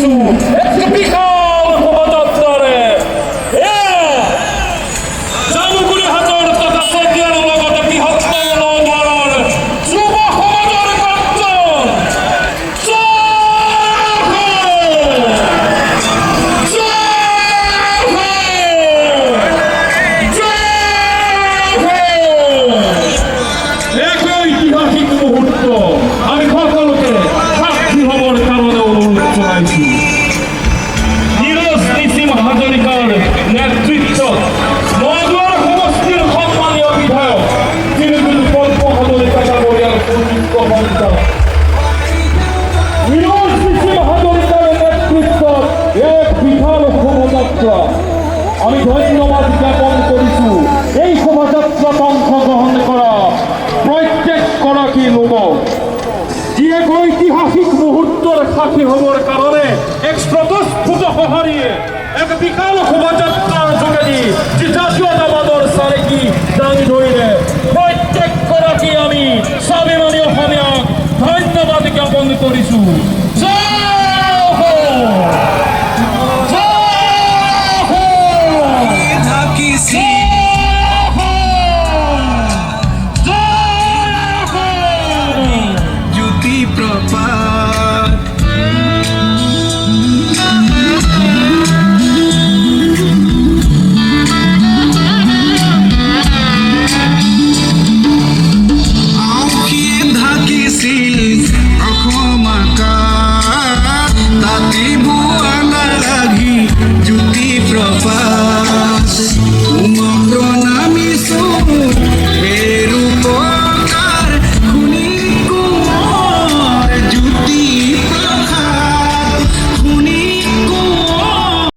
কৰিছো এক বিশাল শোভাযাত্ৰাৰে জামুগুৰি হাটৰ তথা চেতিয়াৰ লগতে বৃহত্তম নগাঁৱৰ যুৱ সমাজৰ কাৰ্যন ঐতিহাসিক মুহূর্ত আমি সকলকে সাক্ষী হবার কারণে অনুরোধ জানাইছি নীরজ নিসিম হাজরিকার নেতৃত্বত নগাঁৱৰ সমষ্টিৰ সন্মানীয় বিধায়ক শ্ৰীযুত পদ্ম হাজৰিকা ডাঙৰীয়াৰ সুযোগ্য সন্তান নীৰজ নিসিম হাজৰিকাৰ নেতৃত্বত এক বিশাল শোভাযাত্ৰা আমি ধন্যবাদ জ্ঞাপন কৰিছো এই শোভাযাত্ৰাত অংশগ্ৰহণ কৰা প্ৰত্যেকগৰাকী লোকক যি এক ঐতিহাসিক মুহূৰ্তৰ সাক্ষী হ'বৰ কাৰণে এক স্বতঃস্ফূৰ্ত সঁহাৰিয়ে এক বিশাল শোভাযাত্ৰাৰ যোগেদি যি জাতীয়তাবাদৰ চাৰিকি দাঙি ধৰিলে প্ৰত্যেকগৰাকী আমি স্বাভিমানী অসমীয়াক ধন্যবাদ জ্ঞাপন কৰিছো জয় ho!